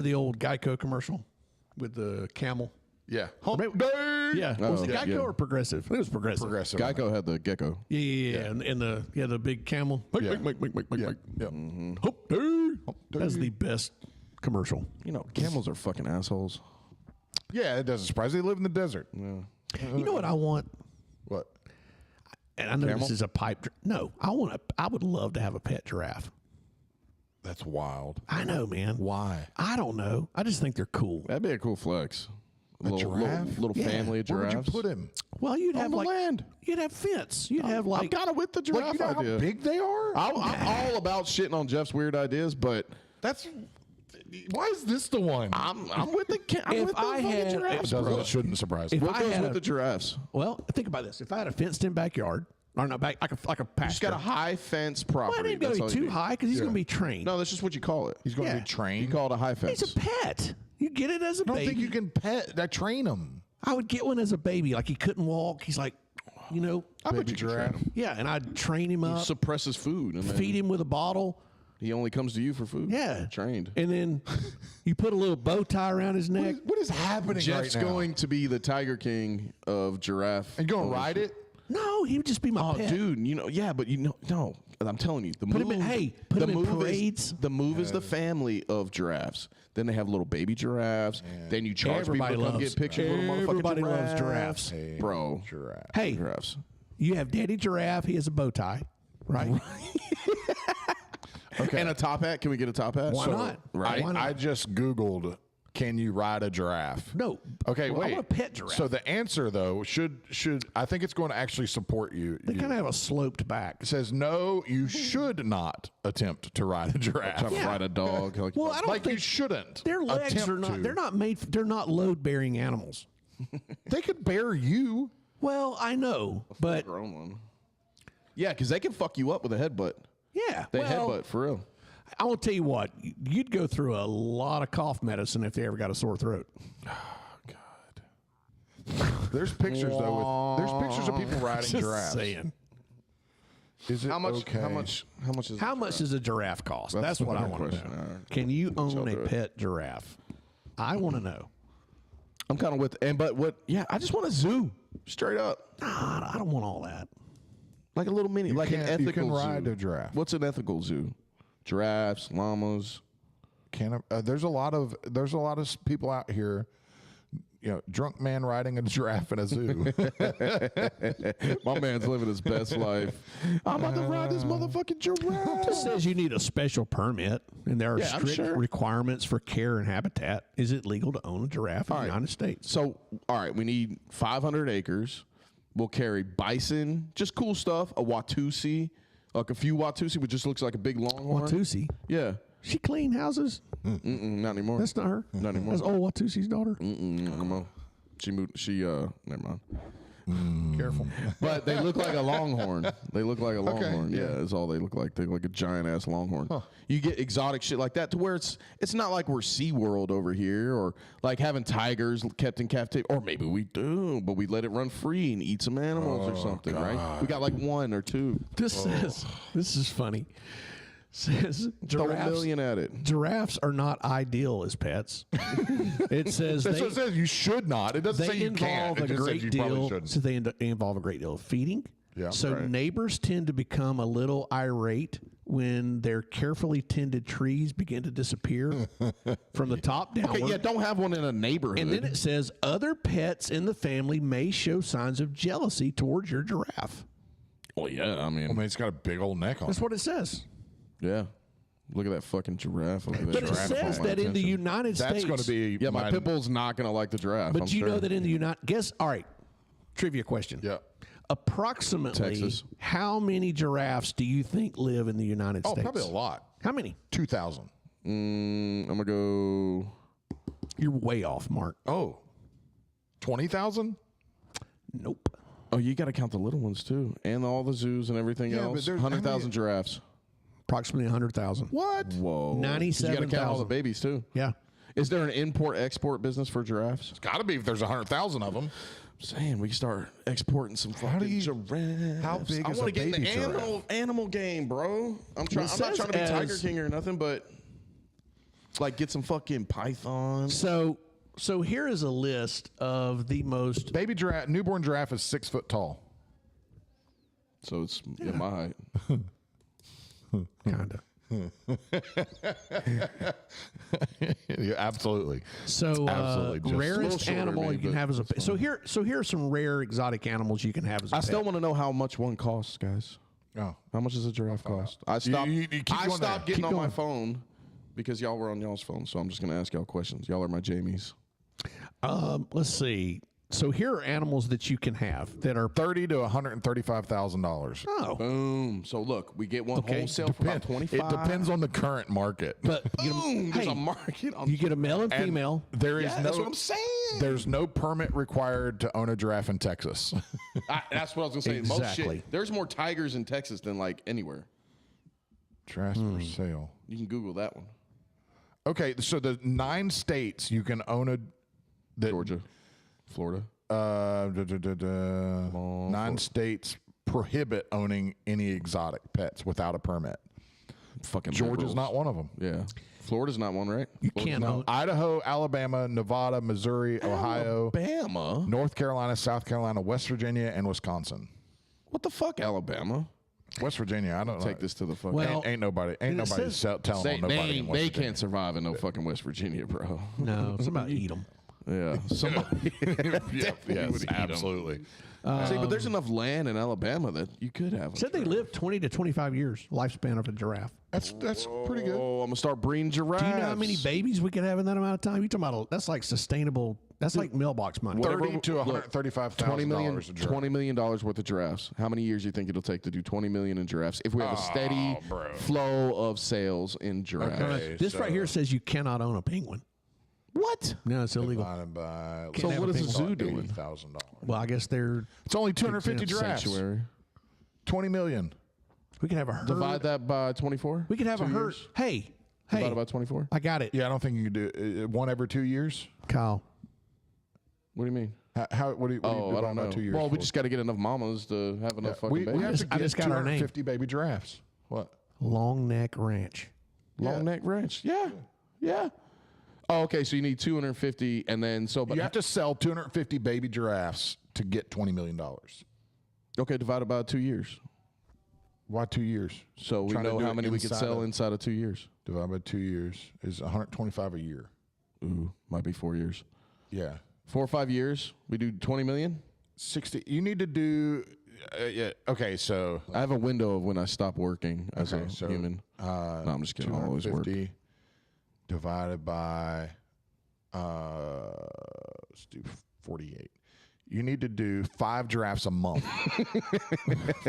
The old Geico commercial with the camel. Yeah. Yeah. Was it Geico or Progressive? It was Progressive. Geico had the gecko. Yeah. And the big camel. Yeah. Hope day. That's the best commercial. You know, camels are fucking assholes. Yeah, it doesn't surprise. They live in the desert. You know what I want? What? And I know this is a pipe. No, I would love to have a pet giraffe. That's wild. I know, man. Why? I don't know. I just think they're cool. That'd be a cool flex. A giraffe? Little family of Where giraffes. would you put him? Well, you'd have the like land. You'd have fence. You'd have like. I'm kind of with the giraffe You know idea. how big they are? I'm all about shitting on Jeff's weird ideas, but That's. Why is this the one? I'm with the fucking giraffes, bro. It shouldn't surprise me. If What I goes had with the giraffes? well, think about this. If I had a fenced-in backyard, or not back, like a pasture. Just got a high fence Well, it property. ain't gonna That's be all you too need. high because he's gonna be trained. No, that's just what you call it. He's going to Yeah. be trained. You call it a high fence. He's a pet. You get it as a I don't baby. think you can train him. I would get one as a baby. Like he couldn't walk. He's like, you know. I bet you can train him. Yeah, and I'd train him up, Suppresses food. And then feed him with a bottle. He only comes to you for food. Yeah, Trained. And then you put a little bow tie around his neck. What is happening Jeff's right now? going to be the Tiger King of giraffe. And going to ride it? No, he would just be my Oh, pet. dude, you know, yeah, but you know, no, I'm telling you, the Put move. him in- put the him in move parades. Is, the move is the family of giraffes. Then they have little baby giraffes. Then you charge Everybody people to come loves- get pictures with motherfucking everybody loves giraffes. giraffes. Bro. Giraffe. Hey, Giraffes. you have Daddy Giraffe. He has a bow tie, right? Okay. And a top hat. Can we get a top hat? Why not? Right. Why not? I just Googled, can you ride a giraffe? No. Okay, Well, wait. I want a pet giraffe. So the answer, though, should I think it's going to actually support you. They kind of have a sloped back. It says, no, you should not attempt to ride a giraffe. Trying to ride a dog. Like, Well, I don't Like think you shouldn't. their legs attempt are not. to. They're not made. They're not load-bearing animals. They could bear you. Well, I know, but grown one. Yeah, because they can fuck you up with a headbutt. yeah. They well, headbutt for real. I will tell you what. You'd go through a lot of cough medicine if they ever got a sore throat. There's pictures though. There's pictures of people riding Just giraffes. saying. Is it How much? okay? How much? How much is? How much does a giraffe cost? That's what I the want to question. know. All right. Can you own a do it. pet giraffe? I want to know. I'm kind of with, but what? Yeah, I just want a zoo, straight up, Nah, I don't want all that. like a little mini, like an can't- you ethical can ride zoo. a giraffe. What's an ethical zoo? Giraffes, llamas. There's a lot of people out here. You know, drunk man riding a giraffe in a zoo. My man's living his best life. I'm about to ride this motherfucking giraffe. It says you need a special permit, and there are Yeah, I'm strict sure. requirements for care and habitat. Is it legal to own a giraffe in the United States? So, all right, we need 500 acres. We'll carry bison, just cool stuff. A Watusi, like a few Watusi, which just looks like a big longhorn. Watusi. Yeah. She clean houses? Not anymore. That's not her. Not anymore. That's old Watusi's daughter. Not anymore. She moved. Never mind. Careful. But they look like a longhorn. They look like a longhorn. yeah. Yeah, that's all they look like. They look like a giant ass longhorn. You get exotic shit like that to where it's not like we're SeaWorld over here or like having tigers kept in captivity. Or maybe we do, but we let it run free and eat some animals or something, right? We got like one or two. This is funny. Says Throw $1 million at it. giraffes are not ideal as pets. It says That's what it says. You should not. It doesn't say they you can't. involve It a just says great you probably deal. shouldn't. So they involve a great deal of feeding. Yeah, so right. neighbors tend to become a little irate when their carefully tended trees begin to disappear from the top downward. Okay, yeah, don't have one in a neighborhood. And then it says other pets in the family may show signs of jealousy towards your giraffe. well, yeah, I mean, It's got a big old neck on That's it. what it says. yeah. Look at that fucking giraffe over there. But it Giraffe says caught my that in the attention. United That's States. going to be. Yeah, my pit bull's not going to like the giraffe. But I'm you sure. know that in the United. Guess. All right. Trivia question. Yeah. Approximately, Texas. how many giraffes do you think live in the United Oh, States? probably a lot. How many? 2,000. I'm going to go. You're way off, Mark. Oh. 20,000? Nope. Oh, you got to count the little ones too, and all the zoos and everything Yeah, but else. there's- 100,000 giraffes. Approximately 100,000. What? Whoa. 97,000. You got to count all the babies too. Yeah. Is there an import-export business for giraffes? It's got to be if there's 100,000 of them. I'm saying we can start exporting some fucking giraffes. how big I is wanna a get in the baby giraffe? animal game, bro. I'm not says trying to be Tiger as- King or nothing, but Like get some fucking pythons. So here is a list of the most Baby giraffe, newborn giraffe is 6 foot tall. So it's my height. kind of. Yeah, absolutely. So Absolutely, just- rarest shorter animal than me, you can but have as a pet. So here are some rare exotic animals you can have as a I pet. still want to know how much one costs, guys. Oh. How much does a giraffe cost? I stopped. you keep I going stopped there. getting Keep on my going. phone because y'all were on y'all's phone. So I'm just gonna ask y'all questions. Y'all are my Jamies. Let's see. So here are animals that you can have that are $30,000 to $135,000. oh, Boom. So look, we get one Okay. wholesale for about 25. It depends on the current market. but you Boom. There's hey, a market on. you get a male and And female. there is Yeah, no. that's what I'm saying. There's no permit required to own a giraffe in Texas. That's what I was gonna say. Most Exactly. shit. There's more tigers in Texas than like anywhere. Giraffes for sale. You can Google that one. Okay, so the 9 states you can own a. Georgia, Florida. 9 states prohibit owning any exotic pets without a permit. Fucking Georgia's liberals. not one of them. Yeah. Florida's not one, right? You can't own. Idaho, Alabama, Nevada, Missouri, Ohio, Alabama. North Carolina, South Carolina, West Virginia, and Wisconsin. What the fuck, Alabama? West Virginia, I don't know. Take this to the fuck. Well, Ain't nobody it says- telling they on nobody in West they Virginia. can't survive in no fucking West Virginia, bro. No, somebody eat them. Yeah. Somebody. Yes, absolutely. See, but there's enough land in Alabama that you could have. Said they live 20 to 25 years lifespan of a giraffe. That's pretty good. Oh, I'm gonna start breeding giraffes. Do you know how many babies we could have in that amount of time? You talking about that's like sustainable. That's like mailbox money. Whatever- $30,000 to look, $135,000 a giraffe. $20 million worth of giraffes. How many years do you think it'll take to do 20 million in giraffes if we have a steady bro. flow of sales in giraffes? Okay. This right here says you cannot own a penguin. What? No, it's illegal. Divided by, So what is a zoo doing? doing? $80,000. Well, I guess they're. It's only 250 giraffes. Sanctuary. 20 million. We could have a herd. Divide that by 24. We could have a herd. Hey, Divide by 24. I got it. Yeah, I don't think you can do one every 2 years. Kyle. What do you mean? What do you Oh, I divide don't by know. 2 years? Well, we for? just got to get enough mamas to have enough fucking we babies. have to I get just got our name. 250 baby giraffes. What? Long Neck Ranch. Long neck ranch. Yeah. Yeah. Oh, okay. So you need 250 and then but You have to sell 250 baby giraffes to get $20 million. okay, divided by 2 years. Why 2 years? So we Trying to know do how it many we could inside sell of- inside of 2 years. Divided by 2 years is 125 a year. Ooh, might be 4 years. Yeah. 4 or 5 years, we do 20 million. 60. You need to do. Yeah. Okay. So. I have a window of when I stop working as Okay, a so, human. No, I'm just kidding. I always work. 250 divided by. Let's do 48. You need to do 5 giraffes a month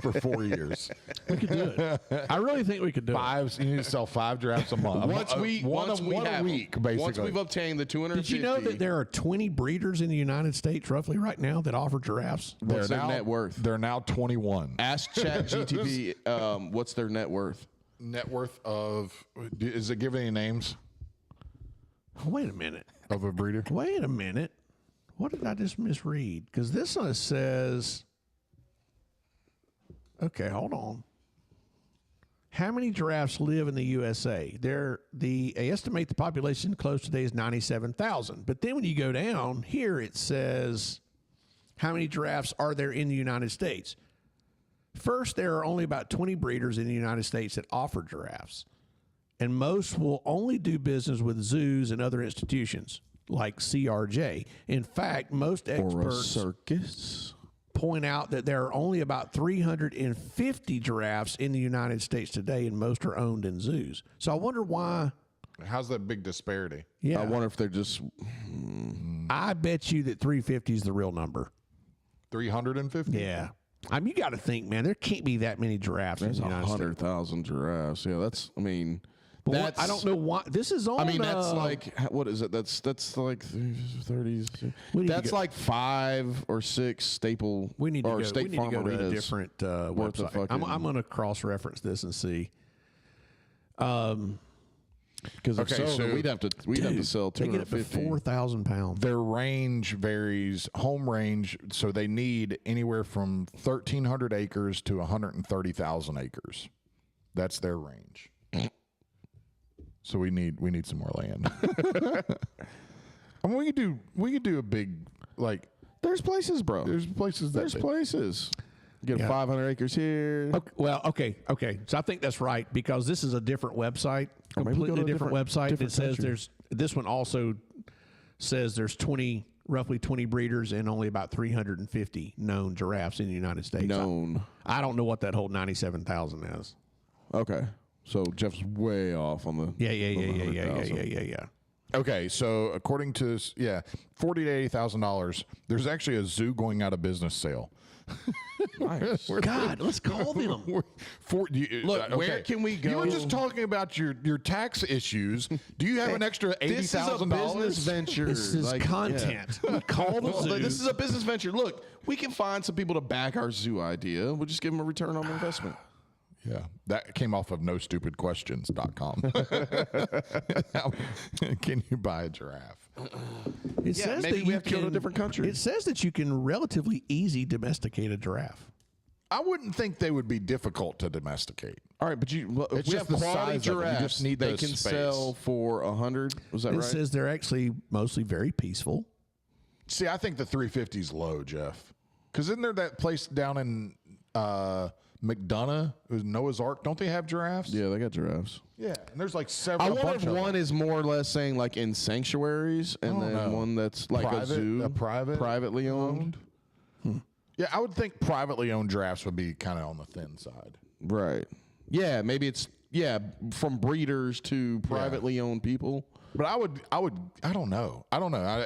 for 4 years. We could do it. I really think we could do it. You need to sell 5 giraffes a month. Once we one have a week, basically. Once we've obtained the 250. Did you know that there are 20 breeders in the United States roughly right now that offer giraffes? What's their now, net worth? They're now 21. Ask ChatGTP what's their net worth. Net worth of. Is it giving any names Wait a minute. of a breeder? Wait a minute. What did I just misread? Because this one says. Okay, hold on. How many giraffes live in the USA? They estimate the population close today is 97,000. But then when you go down here, it says how many giraffes are there in the United States? First, there are only about 20 breeders in the United States that offer giraffes. And most will only do business with zoos and other institutions like CRJ. In fact, most Or a experts circus. point out that there are only about 350 giraffes in the United States today, and most are owned in zoos. So I wonder why. How's that big disparity? Yeah, I wonder if they're just I bet you that 350 is the real number. 350? Yeah. I mean, you got to think, man, there can't be that many giraffes there's in the United States. 100,000 giraffes. Yeah, that's. I mean, But that's. I don't know why. This is on. I mean, that's like what is it? That's like 30s. We need to That's go- like 5 or 6 staple We need to or go. State We need Farm to go to a arenas. different worth of website. fucking- I'm going to cross-reference this and see. Because if Okay, so, then so- we'd have to sell They get up to 250. 4,000 pounds. Their range varies, home range, so they need anywhere from 1,300 acres to 130,000 acres. That's their range. So we need some more land. I mean, we could do a big, like, There's places, bro. there's places that There's big. places. Get Yeah. 500 acres here. Okay. So I think that's right because this is a different website, Or maybe we go to completely a different website. different It says country. this one also says there's roughly 20 breeders and only about 350 known giraffes in the United States. Known. I don't know what that whole 97,000 is. Okay. So Jeff's way off on the. Yeah. Okay, so according to $40,000 to $80,000, there's actually a zoo going out of business sale. Nice. God, let's call them. Look, where can we go? You were just talking about your tax issues. Do you have an extra $80,000? business venture. This is content. Call the Well, zoo. this is a business venture. Look, we can find some people to back our zoo idea. We'll just give them a return on investment. Yeah, that came off of nostupidquestions.com. Can you buy a giraffe? It Yeah, says maybe that we you have to go to a can- different country. It says that you can relatively easy domesticate a giraffe. I wouldn't think they would be difficult to domesticate. All right, but if It's we just have the quality size of it. You giraffes, just need they the can space. sell for 100. Was that It right? says they're actually mostly very peaceful. See, I think the 350 is low, Jeff. Because isn't there that place down in McDonough, it was Noah's Ark? Don't they have giraffes? Yeah, they got giraffes. Yeah, and there's like several. I a wonder bunch if of one them. is more or less saying like in sanctuaries, and don't then know. one that's like Private- a zoo, a private privately owned. Yeah, I would think privately owned giraffes would be kind of on the thin side. Right. Yeah, maybe it's from breeders to privately owned people. But I don't know.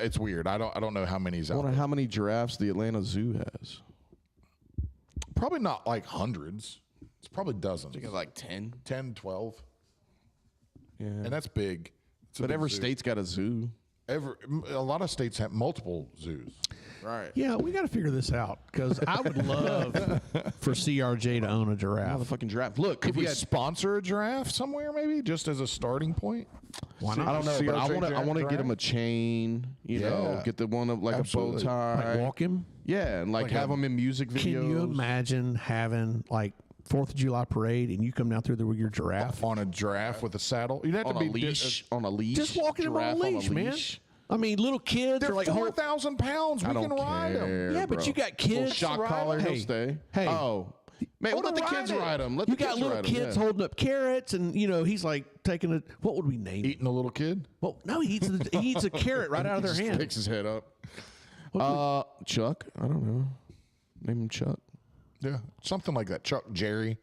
It's weird. I don't know how many's I out wonder there. how many giraffes the Atlanta Zoo has. Probably not like hundreds. It's probably dozens. Like 10. 10, 12. Yeah. And that's big. It's a But big every zoo. state's got a zoo. A lot of states have multiple zoos. Right. Yeah, we got to figure this out because I would love for CRJ to own a giraffe. Motherfucking giraffe. Look, Could if we we had, sponsor a giraffe somewhere, maybe just as a starting point? Why not? I don't know, but I CRJ want to get giraffe? him a chain. You know, Yeah. get the one of like Absolutely. a bow tie. Like walk him? Yeah, and like have him in music videos. Can you imagine having like 4th of July parade and you come down through there with your giraffe? On a giraffe with a saddle? You'd have on to a be leash? On a leash. Just walking him on a Giraffe leash, man. I mean, little kids They're are like, 4,000 pounds. We I can don't ride them. care, Yeah, but bro. you got Little kids shock ride collar, 'em. he'll stay. Hey. Oh. Man, we'll let the kids ride them. Let you the got kids little ride 'em, kids yeah. holding up carrots, and you know he's like taking a. What would we name? Eating a little kid? Well, no, he eats a carrot right out of their Just hand. picks his head up. Chuck? I don't know. Name him Chuck. Yeah, something like that. Chuck, Jerry.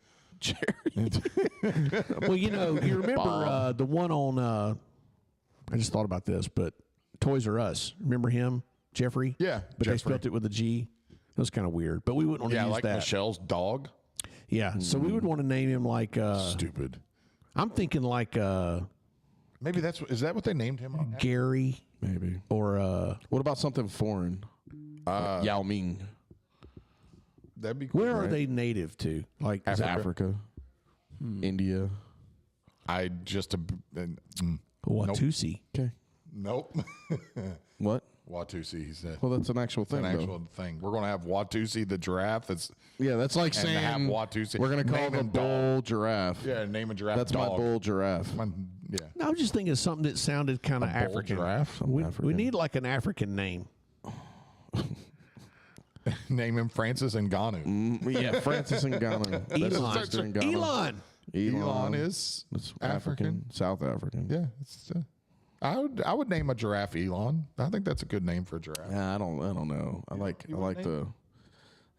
Well, you know, you remember the one on. I just thought about this, but Toys R Us. Remember him, Jeffrey? Yeah, but they Jeffrey. spelled it with a G. It was kind of weird, but we wouldn't want to Yeah, use like that. Michelle's dog. Yeah, so we would want to name him like. Stupid. I'm thinking like Maybe is that what they named him? Gary Maybe. or What about something foreign? Yao Ming. That'd be cool. where are they native to? Like Africa. India. I just Watusi. Okay. nope. What? Watusi, he said. Well, that's an actual thing, An though. actual thing. We're gonna have Watusi the giraffe. That's Yeah, that's like And have saying Watusi. we're going to call Name him a him dog. bull giraffe. yeah. Name a giraffe. That's dog. my bull giraffe. Yeah. No, I was just thinking of something that sounded kind of bull African. giraffe? We African. need like an African name. Name him Francis Ngannou. Yeah, Francis Ngannou. That's Elon. his sister Ngannou. Elon. Elon is That's African. South African. Yeah. I would name a giraffe Elon. I think that's a good name for a giraffe. Yeah, I don't know. I like want the.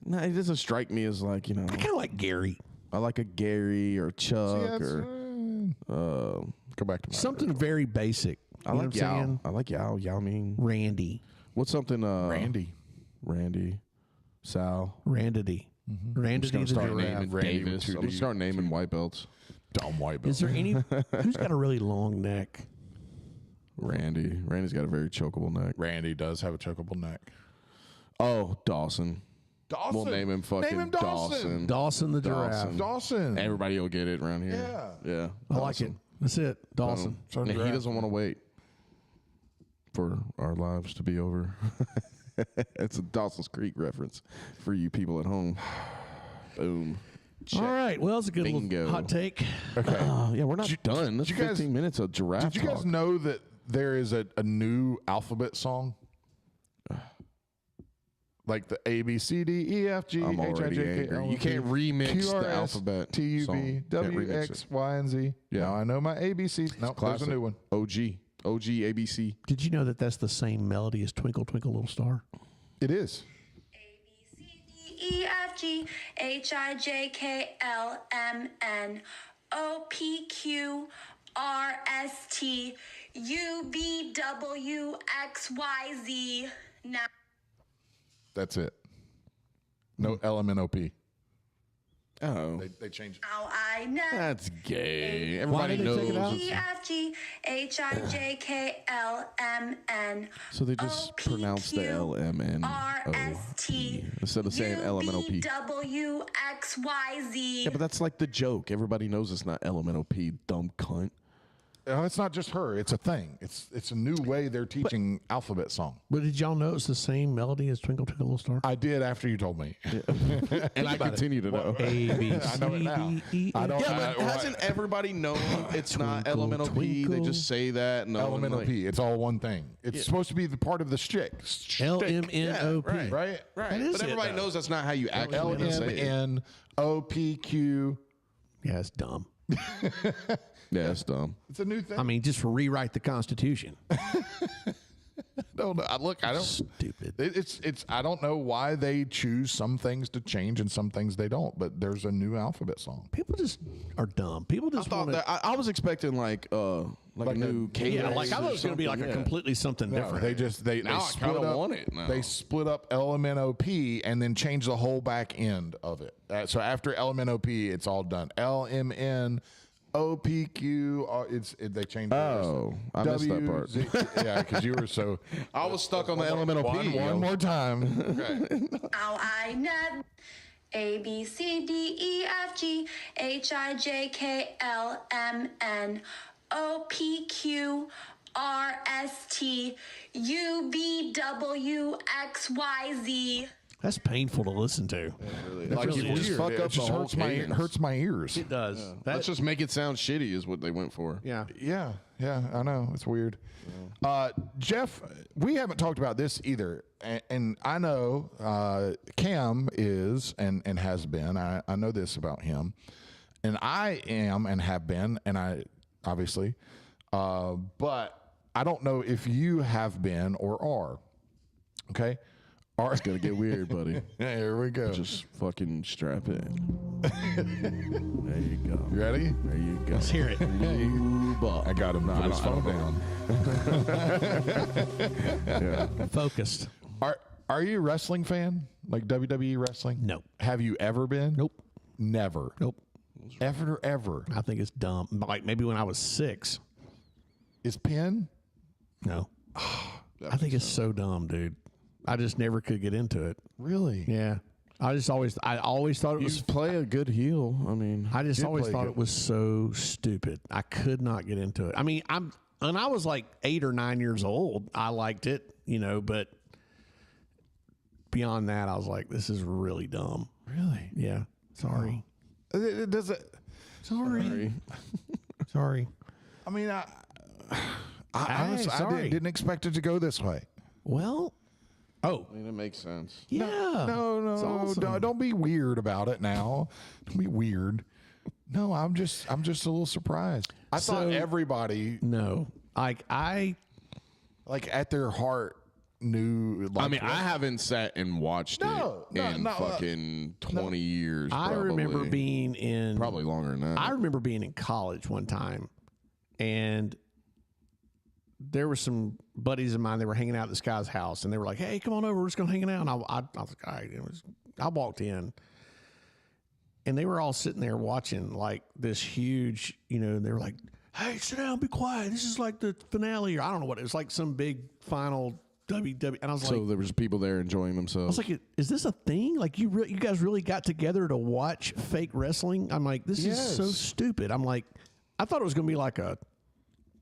No, it doesn't strike me as like I kind of like Gary. I like a Gary or Chuck Yeah, or go back to my Something very basic. I You know like what I'm Yao. saying? I like Yao Ming. Randy. What's something? Randy. Sal. Randity. Randity Gonna the start giraffe. naming Randy with Davis. two I'm gonna Ds. start naming white belts. Dumb white belt. Is there any? Who's got a really long neck? Randy. Randy's got a very chokeable neck. Randy does have a chokeable neck. Oh, Dawson. Dawson. We'll name him fucking Name him Dawson. Dawson the giraffe. Dawson. Dawson. Everybody will get it around here. Yeah. I like it. That's it. Dawson. So And he giraffe. doesn't want to wait for our lives to be over. It's a Dawson's Creek reference for you people at home. Boom. All right. Well, it's a good Bingo. little hot take. Okay. Yeah, we're not done. That's did you guys- 15 minutes of giraffe Did you guys talk. know that there is a new alphabet song? Like the A, B, C, D, E, F, G, I'm H, I, already J, K, angry. L, You can't remix Q, the R, S, alphabet T, U, song. V, Can't W, remix X, it. Y, and Z. Yeah. Now I know my ABCs. No, there's Classic. a new one. OG, ABC. Did you know that that's the same melody as Twinkle Twinkle Little Star? It is. A, B, C, D, E, F, G, H, I, J, K, L, M, N, O, P, Q, R, S, T, U, V, W, X, Y, Z. Now. That's it. No LMNOP. Oh, They changed. Now I know. that's gay. Why Everybody did they take it knows. out? E, F, G, H, I, J, K, L, M, N. So they just O, P, pronounce the Q, LMNOP R, S, T, instead of saying U, LMNOP. V, W, X, Y, Z. Yeah, but that's like the joke. Everybody knows it's not LMNOP, dumb cunt. It's not just her. It's a thing. It's a new way they're teaching alphabet song. But did y'all know it's the same melody as Twinkle Twinkle Little Star? I did after you told me. And I continue to know. A, B, I know it now. C, D, E, I don't. Yeah, but I- hasn't everybody known it's not Twinkle, LMNOP? They twinkle. just say that. No one, LMNOP. like- It's all one thing. It's supposed to be the part of the shtick. LMNOP. Yeah, Right? Right. That is But it, everybody though. knows that's not how you actually say it. LMNOPQ. Yeah, it's dumb. Yeah, that's dumb. It's a new thing. I mean, just rewrite the Constitution. don't know. Look, I don't. Stupid. It's. I don't know why they choose some things to change and some things they don't. But there's a new alphabet song. People just are dumb. People I just thought want that to. I was expecting like a new cadence. Yeah, like I thought it was going to be like a completely something No, different. they just they Now I split kinda up. want it now. They split up LMNOP and then changed the whole back end of it. So after LMNOP, it's all done. LMNOPQ. They changed. Oh, I missed that part. Yeah, because you were so. I was stuck on the LMNOP. One more time. Okay. Now I know. A, B, C, D, E, F, G, H, I, J, K, L, M, N, O, P, Q, R, S, T, U, V, W, X, Y, Z. That's painful to listen to. Like really you is. just fuck It up just the whole hurts my cadence. hurts my ears. It does. Let's just make it sound shitty is what they went for. Yeah. Yeah, I know. It's weird. Jeff, we haven't talked about this either. And I know Cam is and has been. I know this about him. And I am and have been, and I obviously. But I don't know if you have been or are. Okay? It's gonna get weird, buddy. Here we go. Just fucking strap in. There you go. You ready? There you go. Let's hear it. Lube up. I got him. Put his phone down. Focused. Are you a wrestling fan? Like WWE wrestling? No. Have you ever been? Nope. Never. Nope. Ever. I think it's dumb. Like maybe when I was 6. Is Penn? No. I think it's so dumb, dude. I just never could get into it. Really? Yeah. I always thought it You was. play a good heel. I mean, I just did always play thought good. it was so stupid. I could not get into it. I mean, when I was like 8 or 9 years old, I liked it, but beyond that, I was like, this is really dumb. Really? Yeah. Sorry. It doesn't. Sorry. Sorry. I mean, I honestly, sorry. didn't expect it to go this way. Well, oh, I mean, it makes sense. yeah. No, It's awesome. don't be weird about it now. Don't be weird. No, I'm just a little surprised. I thought So- everybody, No. Like, like at their heart, knew. Like, I mean, I haven't sat and watched No, it in no, fucking 20 years. I remember probably. being in. Probably longer than that. I remember being in college one time, and there were some buddies of mine that were hanging out at this guy's house, and they were like, "Hey, come on over. We're just gonna hang out." And I was like, "All right." I walked in, and they were all sitting there watching like this huge, and they were like, "Hey, sit down, be quiet. This is like the finale, or I don't know what it was, like some big final WWE." And I was so like, there was people there enjoying I themselves. was like, "Is this a thing? Like you guys really got together to watch fake wrestling?" I'm like, "This is so Yes. stupid." I'm like, I thought it was gonna be like a.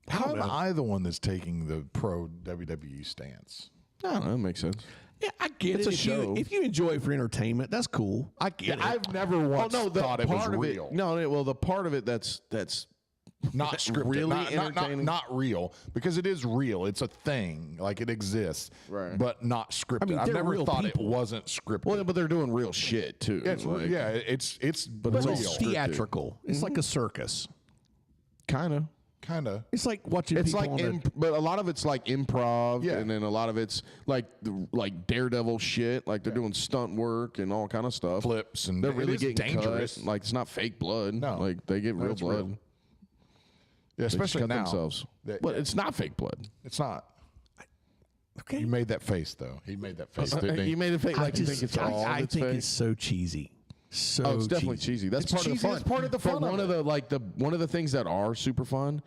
How don't am know. I the one that's taking the pro WWE stance? I don't know. It makes sense. Yeah, I get It's it. a show. If you enjoy it for entertainment, that's cool. I get it. I've never once thought it was part of real. well, the part of it that's Not scripted. really entertaining. Not real, because it is real. It's a thing. Like, it exists. Right. But not scripted. I mean, I've they're never real thought people. it wasn't scripted. well, but they're doing real shit too. Yeah, it's but real. it's theatrical. It's like a circus. kind of. Kind of. It's like watching It's people like, on but a lot of it's like improv, Yeah. and then a lot of it's like Daredevil shit. Like they're doing stunt work and all kind of stuff. Flips, and They're it really is getting dangerous. cut. Like it's not fake blood. No. like they get real it's blood. real. Yeah, They just especially cut now. themselves. But it's not fake blood. It's not. Okay. You made that face, though. He made that face, didn't he? You made it fake. Like you just- think it's all. I it's think fake. it's so cheesy. So Oh, it's definitely cheesy. That's It's part cheesy, of the fun. that's part of the But fun of one of it. the one of the things that are super fun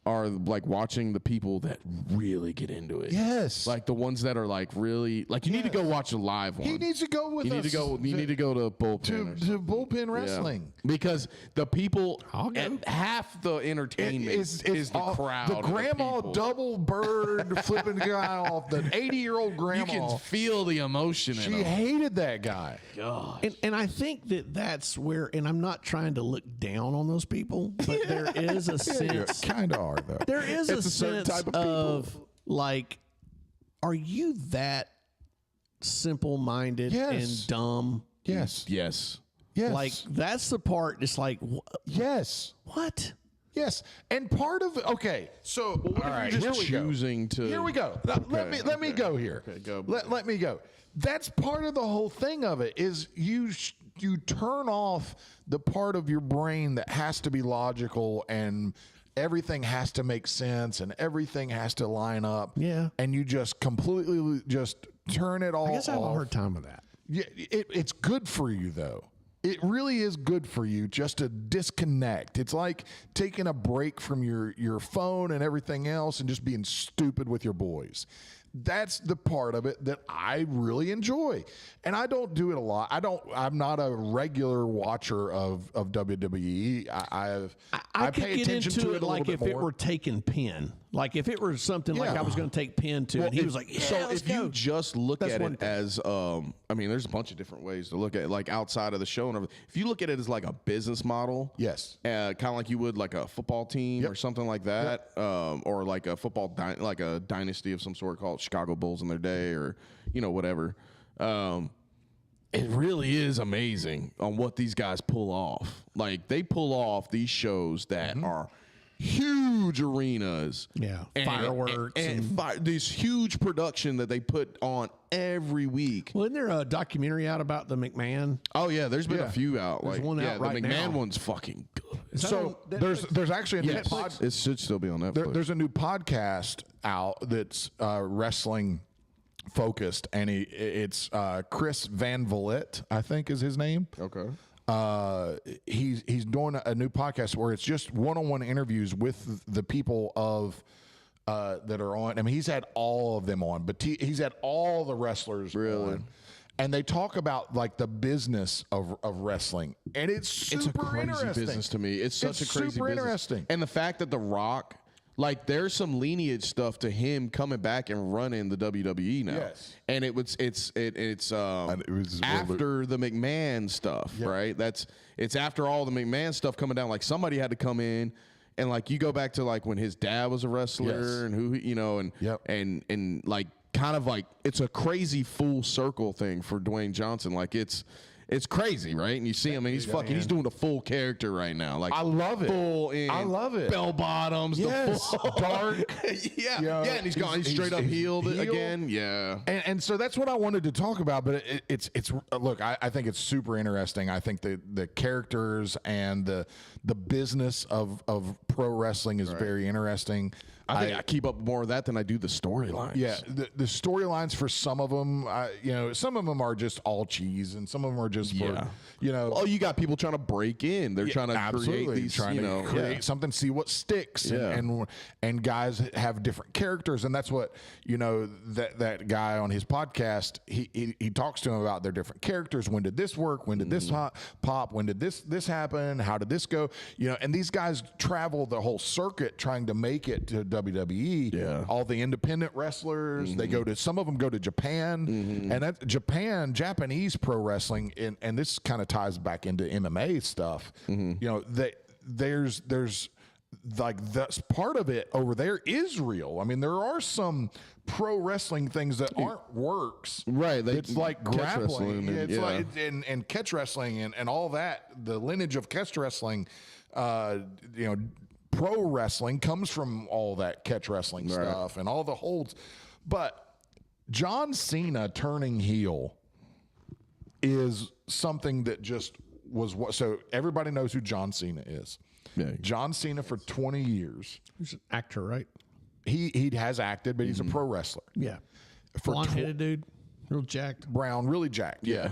are like watching the people that really get into it. Yes. Like the ones that are like really like you need to go watch a live one. He needs to go with you us. need to go. You need to go to bullpen. to bullpen Yeah. wrestling. Because the people, I'll go. and half the entertainment is the all- crowd. The of grandma people. double bird flipping the guy off. The 80-year-old You grandma. can feel the emotion in She them. hated that guy. And I think that's where, and I'm not trying to look down on those people, but there is a sense. Kind of are, though. There is It's a a certain sense type of of like, are you that simple-minded Yes. and dumb? Yes. Yes. Yes. Like that's the part. It's like yes. what? Yes. And part of okay. So all right, Just here we go. choosing to. Here we go. Now, let me go here. Okay, go. Let me go. That's part of the whole thing of it is you turn off the part of your brain that has to be logical and everything has to make sense and everything has to line up. Yeah. And you just completely just turn it all I guess I have a off. hard time with that. Yeah, it's good for you though. It really is good for you just to disconnect. It's like taking a break from your phone and everything else and just being stupid with your boys. That's the part of it that I really enjoy. And I don't do it a lot. I'm not a regular watcher of WWE. I pay could get attention into to it a like little if bit it more. were taking Penn. Like if it were something like Yeah. I was going to take Penn to, and he was like, yeah, So let's if you go. just look That's at one it thing. as, I mean, there's a bunch of different ways to look at it, like outside of the show and everything. If you look at it as like a business model, Yes. kind of like you would like a football team Yep. or something like that, or like a football like a dynasty of some sort called Chicago Bulls in their day, or whatever. It really is amazing on what these guys pull off. Like they pull off these shows that are huge arenas. Yeah, fireworks and this huge production that they put on every week. Well, isn't there a documentary out about the McMahon? Oh yeah, there's been Yeah. a few out. There's Like one out the right McMahon now. one's fucking good. Is that So on Netflix? there's actually a new Yes, it should still be on Netflix. There's a new podcast out that's wrestling focused, and it's Chris Van Vliet, I think is his name. Okay. He's doing a new podcast where it's just one-on-one interviews with the people of that are on. I mean, he's had all of them on, but he's had all the wrestlers on. And they talk about like the business of wrestling, and it's super It's a crazy interesting. business to me. It's such a crazy super business. interesting. And the fact that The Rock, like, there's some lineage stuff to him coming back and running the WWE now. Yes. And it's it was after the McMahon stuff, right? It's after all the McMahon stuff coming down. Like somebody had to come in. And like you go back to like when his dad was a wrestler, Yes. and who and Yep. and like kind of like it's a crazy full circle thing for Dwayne Johnson. Like it's crazy, right? And you see him, and he's doing a full character right now. Like I love it. full in. I love it. Bell bottoms, Yes. the full Dark. yeah, Yeah. and he's gone. He's straight up he's healed healed. again. Yeah. And so that's what I wanted to talk about. But it's look, I think it's super interesting. I think the characters and the business of pro wrestling is very interesting. I think I keep up more of that than I do the storylines. Yeah, the storylines for some of them, some of them are just all cheese, and some of them are just for, Oh, you got people trying to break in. They're trying to create these, trying to create something, see what sticks, Yeah. and guys have different characters, and that's what that guy on his podcast he talks to him about their different characters. When did this work? When did this pop? When did this happen? How did this go? And these guys travel the whole circuit trying to make it to WWE. Yeah. All the independent wrestlers, they go to, some of them go to Japan, and that Japanese pro wrestling, and this kind of ties back into MMA stuff. You know, there's like that's part of it over there is real. I mean, there are some pro wrestling things that aren't works. Right. It's like catch grappling. wrestling and- It's yeah. like and catch wrestling and all that. The lineage of catch wrestling, you know, pro wrestling comes from all that catch wrestling stuff and all the holds. But John Cena turning heel is something that just was what. So everybody knows who John Cena is. Yeah. John Cena for 20 years. He's an actor, right? He has acted, but he's a pro wrestler. Yeah. For Blonde-headed dude, real jacked. Brown, really jacked. Yeah.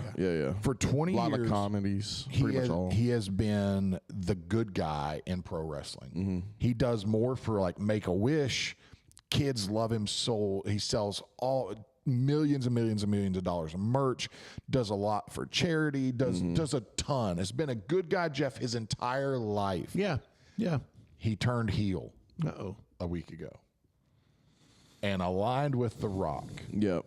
For 20 A lot years, of comedies, pretty much all. he has been the good guy in pro wrestling. He does more for like Make-A-Wish. Kids love him so he sells all millions and millions and millions of dollars of merch, does a lot for charity, does a ton. Has been a good guy, Jeff, his entire life. Yeah. Yeah. He turned heel Uh-oh. a week ago and aligned with The Rock. Yep.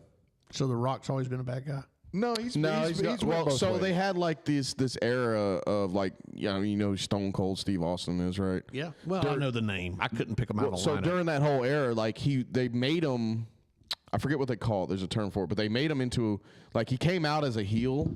So The Rock's always been a bad guy? No, he's Well, went both so ways. they had like this era of like, you know who Stone Cold Steve Austin is, right? Yeah. Well, I know the name. I couldn't pick him out of the So lineup. during that whole era, like they made him, I forget what they call it. There's a term for it, but they made him into like he came out as a heel,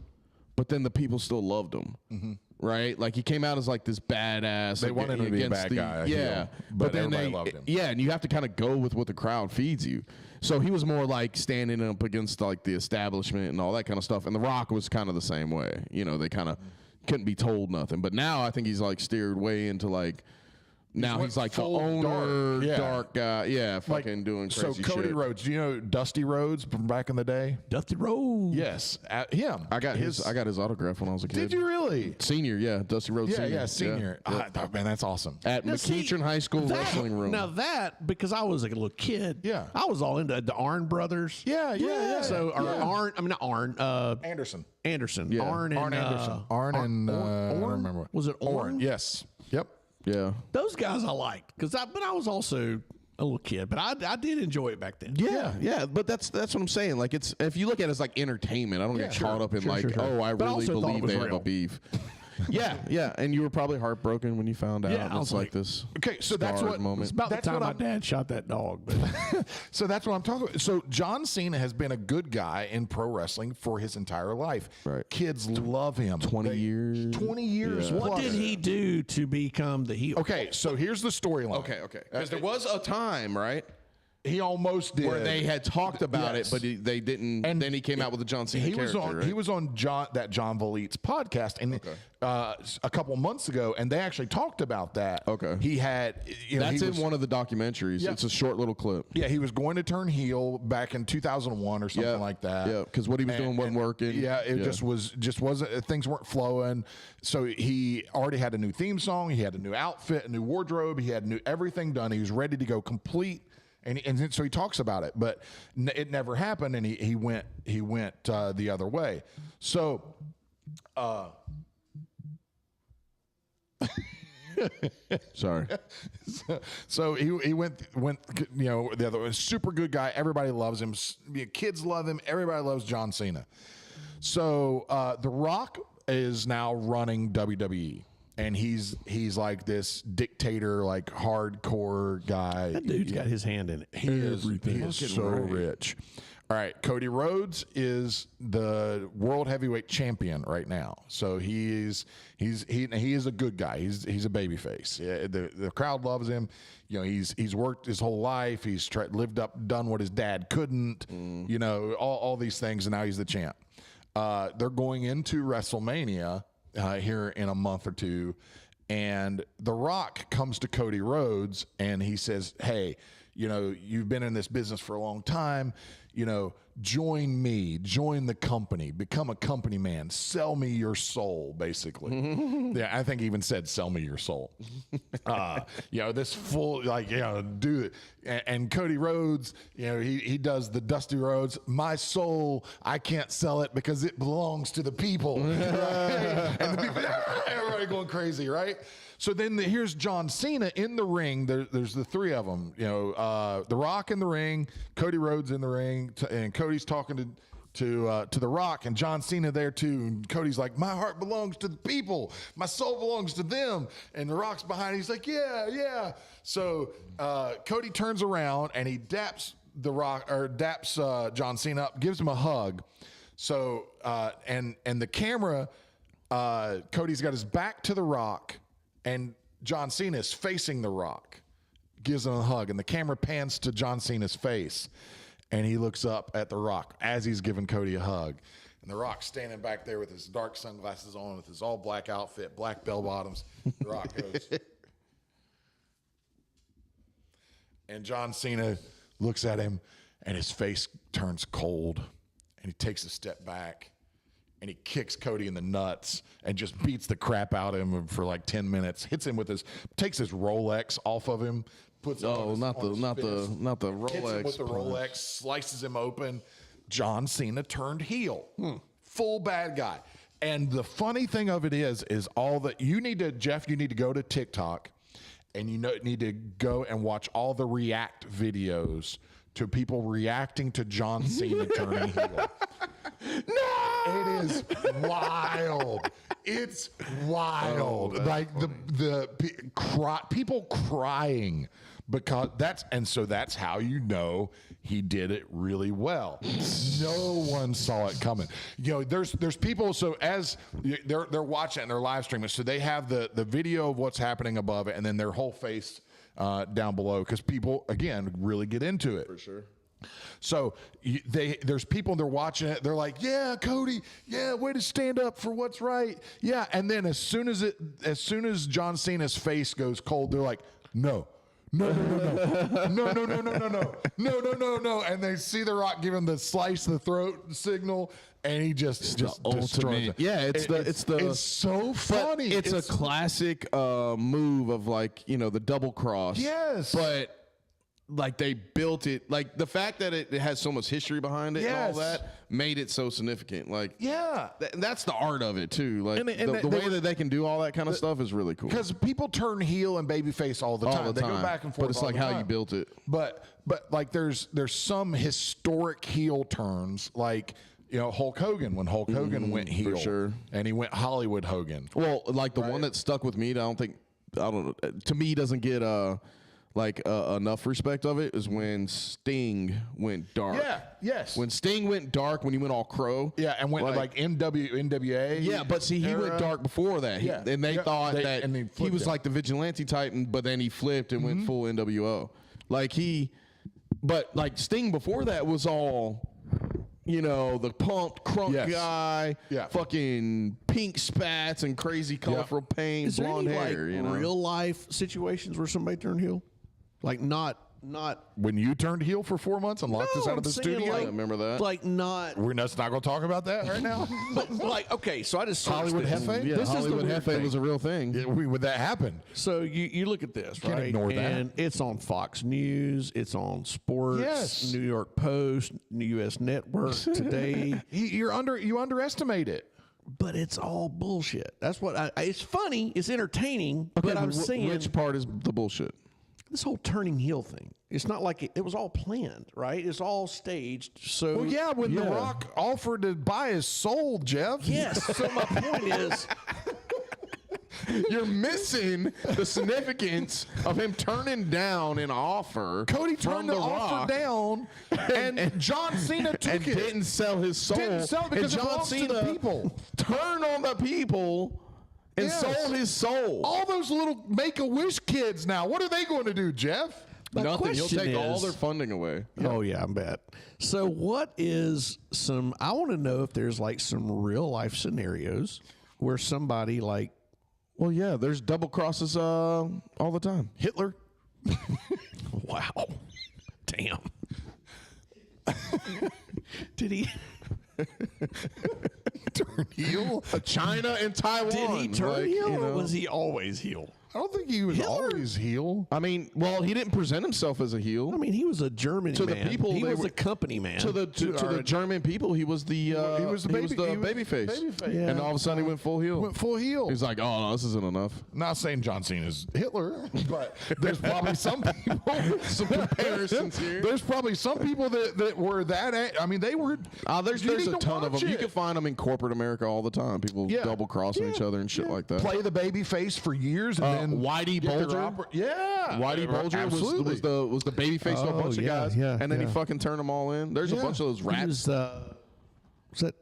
but then the people still loved him, right? Like he came out as like this badass. They wanted him to be a against bad guy, a heel, but then everybody they loved him. Yeah, and you have to kind of go with what the crowd feeds you. So he was more like standing up against like the establishment and all that kind of stuff. And The Rock was kind of the same way. You know, they kind of couldn't be told nothing. But now I think he's like steered way into like. Now he's like the full owner, dark. Yeah. dark guy. Yeah, fucking doing So crazy Cody shit. Rhodes, do you know Dusty Rhodes from back in the day? Dusty Rhodes. Yes, him. I got his autograph when I was a kid. Did you really? Senior, yeah, Dusty Rhodes Yeah, Senior. yeah, senior. Yeah. Man, that's awesome. At Now, see, McEachern High School that- Wrestling Room. Now that, because I was a little kid, Yeah. I was all into the Arn brothers. Yeah. So, or yeah. Arn, I mean, not Arn, Anderson. Anderson. Yeah. Arn and, Arn Anderson. Arn and I don't Orn? remember what. Was it Orn? Yes. Yep. yeah. Those guys I liked, but I was also a little kid, but I did enjoy it back then. Yeah, but that's what I'm saying. Like it's if you look at it as like entertainment, I don't get caught up in Sure. oh, I But I really also thought it believe was they have real. a beef. yeah, and you were probably heartbroken when you found out. Yeah, I It's was like like, this. Okay, so that's scarred what- moment. It's about That's the time what my I'm- dad shot that dog. But So that's what I'm talking about. So John Cena has been a good guy in pro wrestling for his entire life. Right. Kids love him. 20 years. 20 years. Yeah. what plus. did he do to become the heel? Okay, so here's the storyline. Okay. Because there was a time, right, He almost did. where they had talked about Yes. it, but they didn't. And then he came out with the John Cena he was character. on right? he was on that John Volit's podcast and a couple months ago, and they actually talked about that. Okay. He had That's he in was, one of the documentaries. Yeah. It's a short little clip. Yeah, he was going to turn heel back in 2001 or something like that. Yeah, because what he was doing wasn't working. Yeah, it just wasn't. Things weren't flowing. So he already had a new theme song. He had a new outfit, a new wardrobe. He had everything done. He was ready to go complete. And so he talks about it, but it never happened. And he went the other way. So. Sorry. So he went the other way. Super good guy. Everybody loves him. Kids love him. Everybody loves John Cena. So The Rock is now running WWE, and he's like this dictator, like hardcore guy. That dude's got his hand in it. He is so rich. All right, Cody Rhodes is the world heavyweight champion right now. So he is a good guy. He's a babyface. Yeah, the crowd loves him. You know, he's worked his whole life. He's done what his dad couldn't. You know, all these things, and now he's the champ. They're going into WrestleMania here in a month or two, and The Rock comes to Cody Rhodes and he says, "Hey, you know, you've been in this business for a long time. You know, join me, join the company, become a company man, sell me your soul," basically. Yeah, I think he even said, "Sell me your soul." You know, this full, like, you know, do it. And Cody Rhodes, you know, he does the Dusty Rhodes, "My soul, I can't sell it because it belongs to the people." Right? And the people, Everybody going crazy, right? So then here's John Cena in the ring. There's the three of them. You know, The Rock in the ring, Cody Rhodes in the ring, and Cody's talking to The Rock, and John Cena there too. And Cody's like, my heart belongs to the people. My soul belongs to them. And The Rock's behind. He's like, yeah, yeah. So Cody turns around and he daps The Rock, or daps John Cena up, gives him a hug. So and the camera, Cody's got his back to The Rock, and John Cena is facing The Rock, gives him a hug, and the camera pans to John Cena's face, and he looks up at The Rock as he's giving Cody a hug. And The Rock's standing back there with his dark sunglasses on, with his all black outfit, black bell bottoms. The Rock goes, and John Cena looks at him, and his face turns cold, and he takes a step back, and he kicks Cody in the nuts and just beats the crap out of him for like 10 minutes. Hits him with takes his Rolex off of him. Puts it on his, not the Rolex. Hits him with the Rolex, slices him open. John Cena turned heel. Full bad guy. And the funny thing of it is all that you need to, Jeff, you need to go to TikTok, and you need to go and watch all the react videos to people reacting to John Cena turning heel. No! It is wild. It's wild. Like people crying because that's how you know he did it really well. No one saw it coming. You know, there's people, so as they're watching it and they're live streaming, so they have the video of what's happening above it and then their whole face down below, because people, again, really get into it. For sure. So there's people, they're watching it. They're like, yeah, Cody, yeah, way to stand up for what's right. Yeah. And then as soon as John Cena's face goes cold, they're like, no. And they see The Rock give him the slice the throat signal, and he just destroys it. Yeah, it's so funny. It's a classic move of, like, you know, the double cross. Yes. But like they built it, like the fact that it has so much history behind it and all that made it so significant. Like, yeah, that's the art of it too. Like the way that they can do all that kind of stuff is really cool. Because people turn heel and babyface all the time. They go back and forth. But it's like how you built it. But like there's some historic heel turns, like, you know, Hulk Hogan, when Hulk Hogan went heel, for sure, and he went Hollywood Hogan. Well, like the one that stuck with me, I don't know, to me doesn't get enough respect of it, is when Sting went dark. Yeah, yes. When Sting went dark, when he went all crow. Yeah, and went like NWA. Yeah, but see, he went dark before that. And they thought that he was like the vigilante Titan, but then he flipped and went full NWO. But Sting before that was all, you know, the pumped crunk guy, fucking pink spats and crazy colorful paint, blonde hair. You know, real life situations where somebody turned heel, like not when you turned heel for 4 months and locked us out of the studio. I remember that. Like not. We're not going to talk about that right now. But like, okay, so I just Hollywood Hefe. Yeah, Hollywood Hefe was a real thing. Would that happen? So you look at this, right? Can't ignore that. And it's on Fox News, it's on Sports, New York Post, U.S. Network, Today. You underestimate it. But it's all bullshit. That's what it's funny, it's entertaining, but I'm saying, which part is the bullshit? This whole turning heel thing. It's not like it was all planned, right? It's all staged. So when The Rock offered to buy his soul, Jeff. Yes. So my point is, you're missing the significance of him turning down an offer. Cody turned the offer down, and John Cena took it. Didn't sell his soul. Didn't sell it because and it belongs to the people. Turned on the people and sold his soul. All those little Make-A-Wish kids now, what are they going to do, Jeff? Nothing. You'll take all their funding away. Oh, yeah, I bet. So what is I want to know if there's like some real life scenarios where somebody like, well, yeah, there's double crosses all the time. Hitler. Wow. Damn. Did he turn heel? China and Taiwan. Did he turn heel, or was he always heel? I don't think he was always heel. I mean, well, he didn't present himself as a heel. I mean, he was a German To man. the people, he they was were- a company man. To the German people, he was the baby face. Yeah. And all of a sudden, he went full heel. Went full heel. He's like, oh no, this isn't enough. Not saying John Cena's Hitler, but there's probably some people. Some comparisons here. There's probably some people that were that. I mean, they were. There's you a need to ton of watch them. You it. can find them in corporate America all the time. People Yeah. double crossing each other and shit like that. Play the baby face for years, and then Whitey get their Bulger? Yeah, Whitey Bulger absolutely. was the baby face to a Oh, bunch of yeah, guys, yeah, and then he yeah. fucking turned them all in. There's a Yeah. bunch of those He rats. was,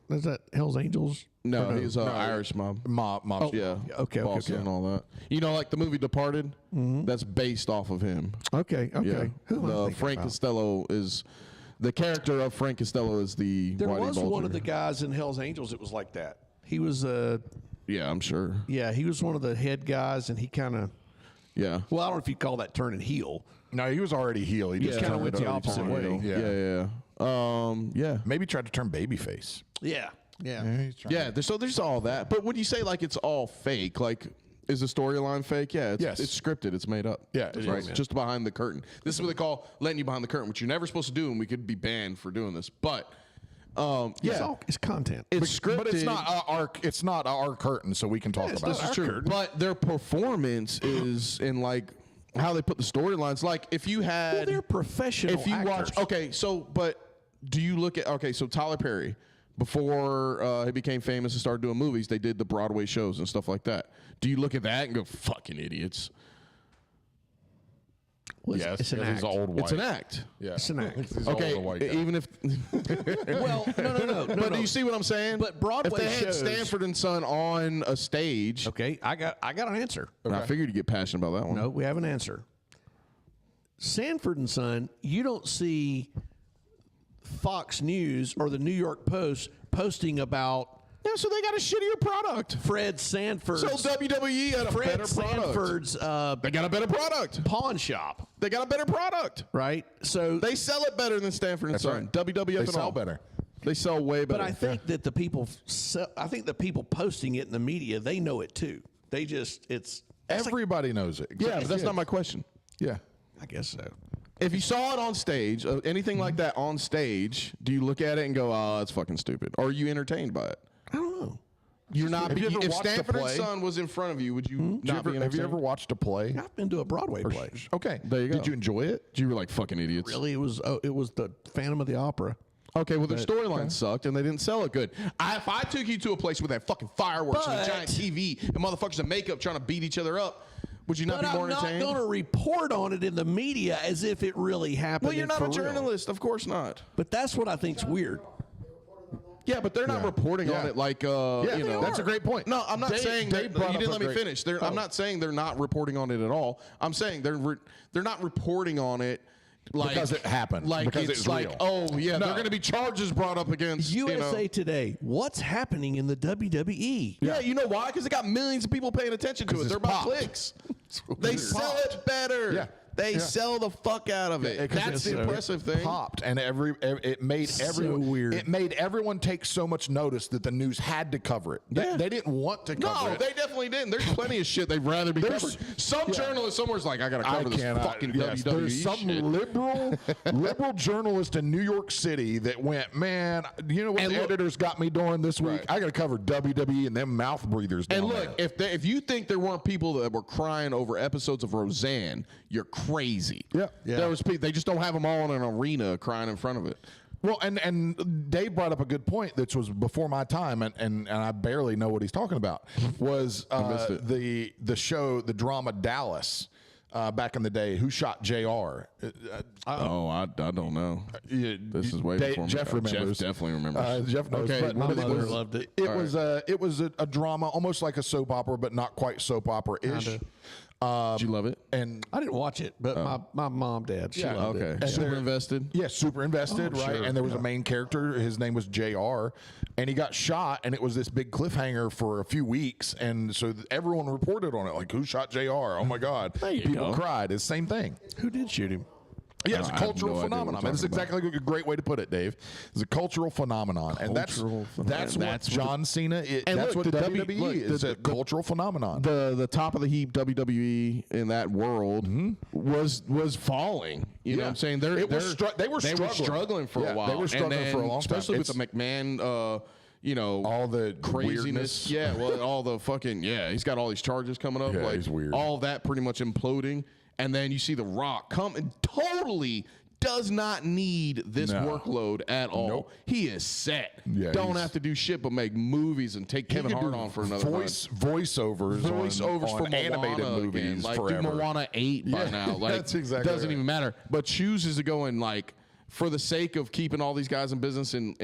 is that Hell's Angels? No, he's Irish mob. Mob. Yeah, okay, boss okay. and all that. You know, like the movie Departed. That's based off of him. Okay, okay. Yeah, Who am I thinking Frank about? Costello is the character of Frank Costello is the There Whitey was Bulger. one of the guys in Hell's Angels that was like that. He was Yeah, I'm sure. he was one of the head guys, and he kind of, Yeah. well, I don't know if you'd call that turning heel. No, he was already heel. He just kinda turned went it the over opposite to way. heel. Yeah. Maybe tried to turn babyface. Yeah, yeah. He's trying Yeah, there's all that. But would you say like it's all fake? Like, is the storyline fake? Yeah, Yes. it's scripted. It's made up. Yeah, it right. is. Just behind the curtain. This is what they call letting you behind the curtain, which you're never supposed to do, and we could be banned for doing this. But It's content. it's scripted. But it's not our. It's not our curtain, so we can talk about not it. our curtain. But their performance is in like how they put the storylines. Like if you had, Well, they're professional If you actors. watch, okay, so but do you look at so Tyler Perry before he became famous and started doing movies, they did the Broadway shows and stuff like that. Do you look at that and go, fucking idiots? Well, Yes, it's an because act. he's old white. It's an act. Yeah, It's an act. He's Okay, old white guy. even if Well, no. but do you see what I'm saying? But Broadway if they had shows- Stanford and Son on a stage, Okay, I got an answer. I figured you'd get passionate about that one. No, we have an answer. Sanford and Son, you don't see Fox News or the New York Post posting about Yeah, so they got a shittier product. Fred Sanford's So WWE had a Fred better product. Sanford's They got a better product. pawn shop, They got a better product. right? So, They sell it better than Stanford and That's Son. right. WWF They and sell all. better. They sell way better. but I think that the people posting it in the media, they know it too. They just it's like- Everybody knows it. yeah, but that's not my question. Yeah. I guess so. If you saw it on stage, anything like that on stage, do you look at it and go, "Oh, that's fucking stupid," or are you entertained by it? I don't know. You're not. Have you ever If watched a Stanford and play? Son was in front of you, would you not be Have you entertained? ever watched a play? I've been to a Broadway play. Okay. There you go. Did you enjoy it? You were like fucking idiots. Really, it was the Phantom of the Opera. Okay, well, their storyline sucked and they didn't sell it good. If I took you to a place with that fucking fireworks and a But- giant TV and motherfuckers in makeup trying to beat each other up, would you not But be more I'm not entertained? going to report on it in the media as if it really happened. Well, you're and not for a real. journalist, of course not. But that's what I think's weird. Yeah, but they're not Yeah. reporting on Yeah. it like, Yeah, you know. that's a great point. No, I'm not Dave- saying Dave that, brought you up didn't a let me great- finish. I'm not saying they're not reporting on it at all. I'm saying they're not reporting on it like Because it happened. Like Because it's it's like, real. oh yeah, No. they're going to be charges brought up against USA You know. Today, what's happening in the WWE? Yeah, you know why? Because they got millions of people paying attention to it. it's They're about popped. clicks. They sell it better. Yeah. They Yeah. sell the fuck out of it. because That's it's the so impressive thing. Popped, and it made everyone weird. It made everyone take so much notice that the news had to cover it. Yeah. They didn't want to cover No, it. they definitely didn't. There's plenty of shit they'd rather be There's- covered. Some journalist somewhere's like, I gotta I cover this cannot. fucking Yes, WWE there's some shit. liberal journalist in New York City that went, man, you know what And the look- editors got me doing this week? Right. I got to cover WWE and them mouth breathers down And look, there. if you think there weren't people that were crying over episodes of Roseanne, you're crazy. Yeah. There was people. They just don't have them all in an arena crying in front of it. Well, and Dave brought up a good point, which was before my time, and I barely know what he's talking about. Was missed it. the show, the drama Dallas, back in the day? Who shot Jr. I don't know. This is way before me. Jeff remembers. Jeff definitely remembers. Jeff knows. Okay, but what My did it mother was- loved it. It was a drama, almost like a soap opera, but not quite soap opera ish. Kinda. Did you love it? And I didn't watch it, but my mom, dad, she loved Okay. it. Super invested. yeah, super invested, right? sure. And there was a main character. His name was Jr. And he got shot, and it was this big cliffhanger for a few weeks. And so everyone reported on it, like, who shot Jr.? Oh my God! you People go. cried. It's the same thing. Who did shoot him? Yeah, it's a I have cultural no idea what phenomenon. we're That's talking exactly a great way to put it, Dave. It's a cultural phenomenon, and that's what John Cena is. And That's look, what the WWE look, is. A cultural phenomenon. The top of the heap WWE in that world was falling. You know what I'm saying? They were struggling for a while. They were struggling for a long time, especially with the McMahon. All the craziness. weirdness. Yeah, well, all the fucking he's got all these charges coming up. Yeah, like he's weird. All that pretty much imploding, and then you see The Rock come and totally does not need this workload at all. Nope. He is set. Yeah, Don't have to do shit but make movies and take Kevin Hart on for another voiceovers for animated Moana movies again. Like forever. do Moana 8 by now. Like that's exactly doesn't right. even matter. But chooses to go and like for the sake of keeping all these guys in business and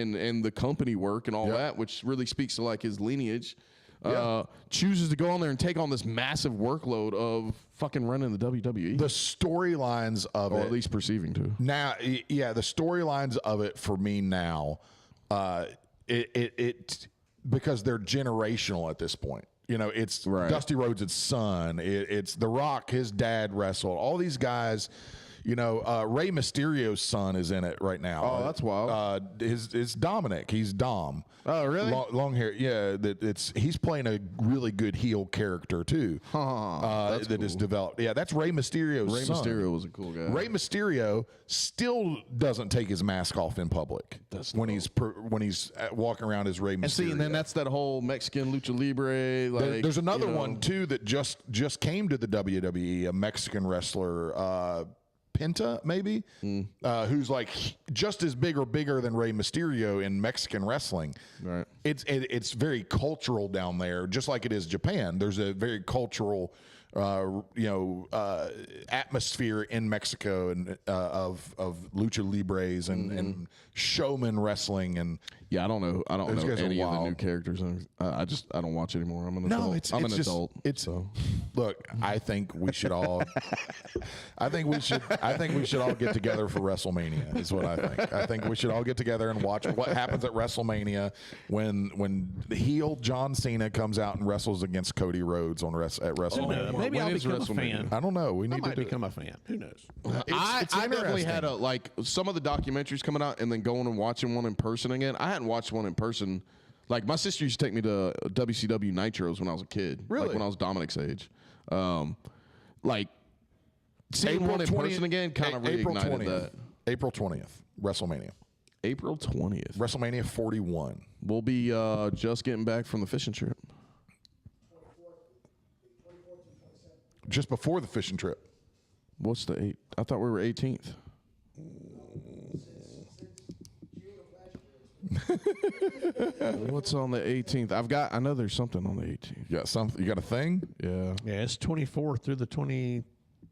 the company work and all that, which really speaks to like his lineage. Chooses to go on there and take on this massive workload of fucking running the WWE. The storylines of or it, at least perceiving to. now, the storylines of it for me now, it because they're generational at this point. You know, it's Dusty Rhodes' son. It's The Rock, his dad wrestled. All these guys. You know, Rey Mysterio's son is in it right now. Oh, that's wild. It's Dominic. He's Dom. Oh, really? Long hair. Yeah, he's playing a really good heel character too. That's that is developed. Yeah, that's Rey Mysterio's son. Rey Mysterio was a cool guy. Rey Mysterio still doesn't take his mask off in public when he's walking around as Rey Mysterio. And see, and then that's that whole Mexican lucha libre. Like, There's another one too that just came to the WWE, a Mexican wrestler. Penta, maybe, who's like just as big or bigger than Rey Mysterio in Mexican wrestling. Right. It's very cultural down there, just like it is Japan. There's a very cultural, atmosphere in Mexico and of lucha libres and showman wrestling and. Yeah, I don't know Those guys are any of the wild. new characters. I don't watch anymore. I'm an adult. I'm an adult. Look, I think we should all. I think we should all get together for WrestleMania. Is what I think. I think we should all get together and watch what happens at WrestleMania when the heel John Cena comes out and wrestles against Cody Rhodes at WrestleMania. Maybe when I'll is become a WrestleMania? fan. I don't know. We I need might to become a fan. Who knows? I definitely had interesting. some of the documentaries coming out and then going and watching one in person again. I hadn't watched one in person. Like my sister used to take me to WCW Nitros when I was a kid. Really? Like when I was Dominic's age. Like seeing one in person again kind of reignited that. April 20th, WrestleMania. April 20th. WrestleMania 41. We'll be just getting back from the fishing trip. Just before the fishing trip. What's the 8th? I thought we were 18th. What's on the 18th? I know there's something on the 18th. You got a thing? Yeah. Yeah, it's 24th through the 26th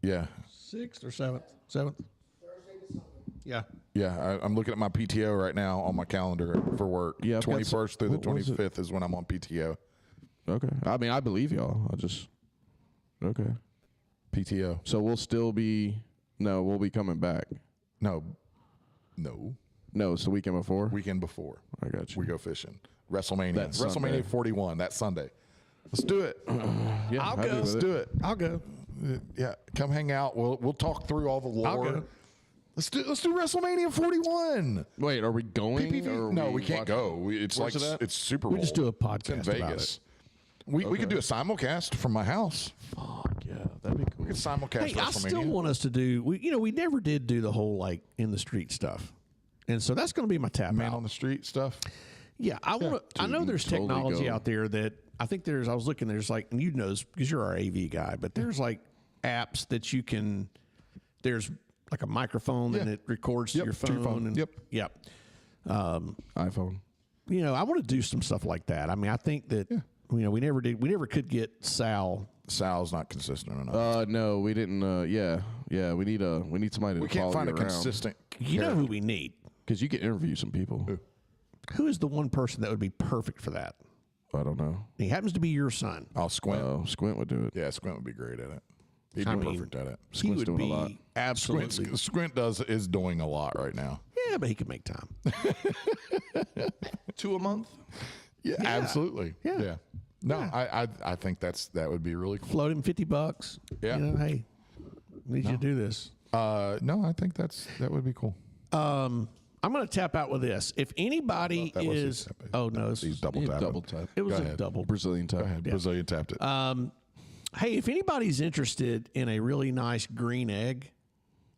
Yeah. or 7th. 7th. Yeah. Yeah, I'm looking at my PTO right now on my calendar for work. Yeah, I've got 21st through the what was it? 25th is when I'm on PTO. Okay. I mean, I believe y'all. Okay. PTO. So we'll be coming back. No, No, it's the weekend before. weekend before. I got you. We go fishing. WrestleMania. That's WrestleMania Sunday. 41. That's Sunday. Let's do it. Yeah, I'll I'd be go. with Let's it. do it. I'll go. Yeah, come hang out. We'll talk through all the I'll lore. go. Let's do WrestleMania 41. Wait, are we going? PPV? Or are No, we can't watching? go. It's Where's like it at? it's Super Bowl. We just do a It's in podcast about Vegas. it. We could do a simulcast from my house. Fuck yeah, that'd be cool. We could simulcast Hey, I WrestleMania. still want us to do. We never did do the whole like in the street stuff, and so that's going to be my tap Man out. on the street stuff. Yeah, I want to. I know there's totally technology go. out there that I think there's. I was looking. There's like, and you know, because you're our AV guy, but there's like apps that you can. There's like a microphone and it records to your to your phone. And, Yep. Yep. iPhone. I want to do some stuff like that. I mean, I think that we never did. We never could get Sal. Sal's not consistent enough. No, we didn't. Yeah. We need somebody to we can't follow find you a around. consistent. You know who we need? Because you can interview some people. Who is the one person that would be perfect for that? I don't know. He happens to be your son. Oh, Squint. Squint would do it. Yeah, Squint would be great at it. He'd I be mean, perfect at it. He Squint's would doing a be lot. absolutely. Squint is doing a lot right now. Yeah, but he could make time. 2 a month. Yeah, absolutely. Yeah. No, I think that would be really cool. Float him $50. Yeah. Hey, need you to do this. No, I think that would be cool. I'm going to tap out with this. If anybody That was his is, tap. oh no, He's double tapping. Double tap. it was Go a ahead. double. Brazilian Go tap. ahead. Brazilian tapped it. Hey, if anybody's interested in a really nice green egg,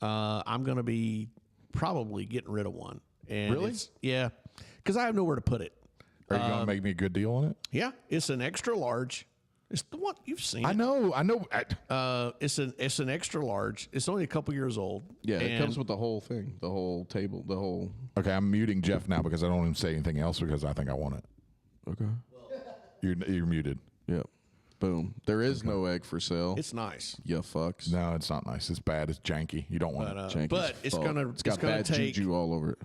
I'm going to be probably getting rid of one. And Really? Yeah, because I have nowhere to put it. Are you going to make me a good deal on it? Yeah, it's an extra large. It's the one you've seen. I know. It's an extra large. It's only a couple years old. Yeah, it and comes with the whole thing, the whole table, the whole. Okay, I'm muting Jeff now because I don't even say anything else because I think I want it. Okay. You're muted. Yep. Boom. There is no egg for sale. It's nice. You fucks. No, it's not nice. It's bad. It's janky. You don't want it. Janky But as it's fuck. gonna It's got gonna bad take. juju all over it.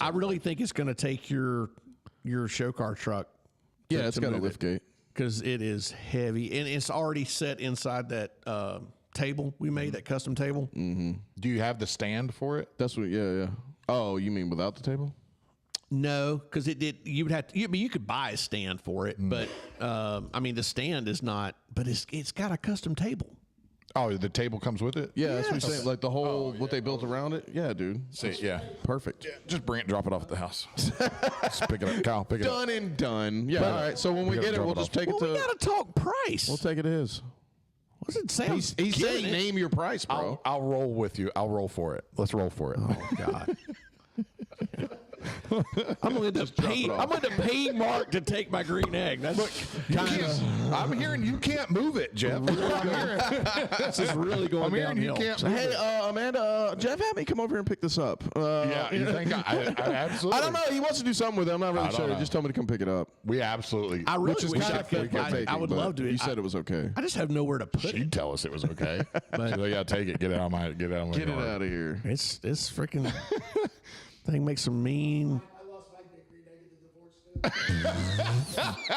I really think it's going to take your show car truck. Yeah, it's got a lift gate. Because it is heavy and it's already set inside that table we made, that custom table. Do you have the stand for it? That's what. Yeah. Oh, you mean without the table? No, because it did. You would have to. You could buy a stand for it, but I mean the stand is not. But it's got a custom table. Oh, the table comes with it? Yeah, that's what I'm saying. Like the whole what they built around it. Yeah, dude. See, yeah. Perfect. Just bring it, drop it off at the house. Just pick it up. Kyle, pick it up. Done and done. Yeah. All right. So when we gotta get it, drop we'll it just off. take it Well, we to. got to talk price. We'll take it as. What's it say? He's saying name your price, bro. I'll roll with you. I'll roll for it. Let's roll for it. Oh God. I'm going to pay Mark to take my green egg. That's I'm hearing you can't move it, Jeff. this is really going I'm hearing you downhill. can't So, move hey, it. Amanda, Jeff had me come over here and pick this up. Yeah, you think I absolutely. I don't know. He wants to do something with it. I'm not really I don't sure. He know. just told me to come pick it up. We absolutely. I really which is wish kind I of could. fake. I would but love to. You said it was okay. I just have nowhere to put She'd it. tell us it was okay. She's like, yeah, take it. Get it out of my. Get it yard. out of here. It's freaking thing makes some mean. I lost my big green egg at the divorce too.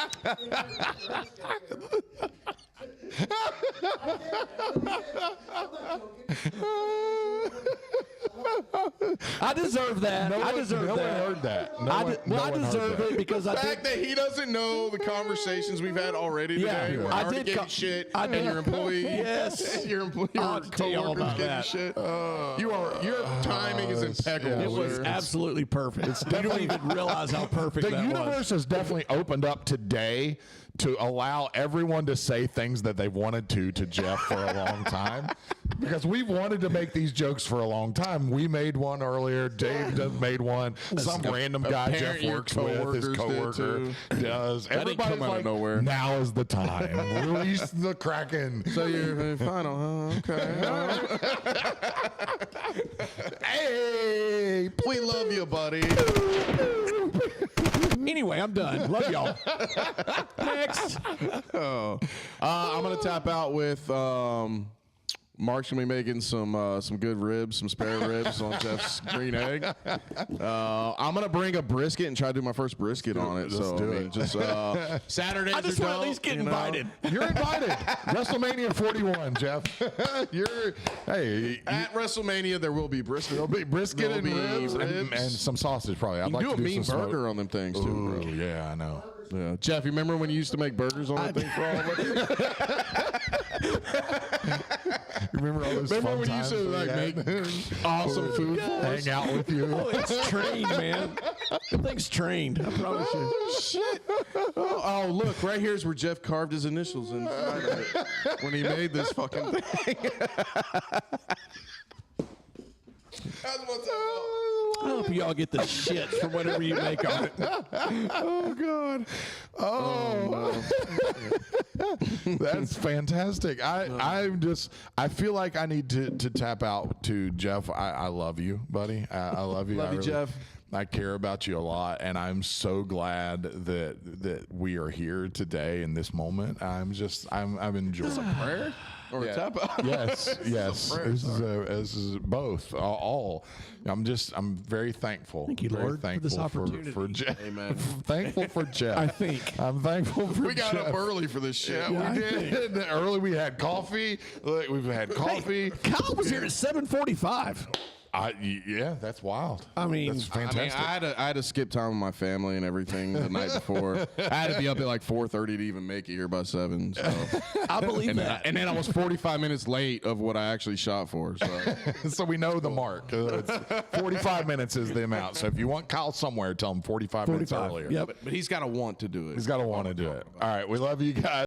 I deserve that. I deserve no that. one heard that. I deserve it because I The did. fact that he doesn't know the conversames we've had already Yeah, today, where I I already did gave co- you shit, I and did- your employee, Yes. your I'll have to tell you all coworkers about gave that. you shit. Your timing is impeccable. It was sir. absolutely perfect. You don't even realize how perfect The that universe was. has definitely opened up today to allow everyone to say things that they've wanted to Jeff for a long time. Because we've wanted to make these jokes for a long time. We made one earlier. Dave made one. Some random guy Jeff apparent your works with, his coworkers did coworker does. didn't Everybody's come out of like, nowhere. now is the time. Release the Kraken. So you're final, huh? Okay. Hey, We love you, buddy. Anyway, I'm done. Love y'all. Next. I'm gonna tap out with Mark's gonna be making some good ribs, some spare ribs on Jeff's green egg. I'm gonna bring a brisket and try to do my first brisket on it. Let's do it. Just Saturdays. I just are want to at dope, least get you know? invited. you're invited. WrestleMania 41, Jeff. Hey, At WrestleMania, there will be brisket. there'll be brisket There'll and be ribs and some sausage probably. I'd You like can do to a mean some burger smoke. on them things too, Ooh, bro. yeah, I know. Yeah. Jeff, you remember when you used to make burgers on that thing for all of us? Remember all those Remember fun when you used times to we like had? make awesome food for us? hang out with you? Oh, it's trained, man. The thing's trained. I promise you. Shit. Oh, look, right here's where Jeff carved his initials inside of it when he made this fucking thing. That's what's up. I hope y'all get the shit from whatever you make on it. Oh, God. Oh, that's fantastic. I feel like I need to tap out to Jeff. I love you, buddy. I love you. Love you, Jeff. I care about you a lot, and I'm so glad that we are here today in this moment. I'm enjoying. Is this a prayer or a tap out? Yes, yes. This is both. All. I'm very thankful. Thank you, very Lord, for this thankful opportunity. for Jeff. Amen. Thankful for Jeff. I think. I'm thankful for We got Jeff. up early for this shit. Yeah, we did. Early we had coffee. Look, we've had coffee. Kyle was here at 7:45. Yeah, that's wild. I mean, that's I mean, fantastic. I had to skip time with my family and everything the night before. I had to be up at like 4:30 to even make it here by 7. So. I believe that. And then I was 45 minutes late of what I actually shot for. So, So we know the mark. It's 45 minutes is the amount. So if you want Kyle somewhere, tell him 45 minutes 45. earlier. Yep. but he's got to want to do it. He's got to want to do it. All right. We love you guys.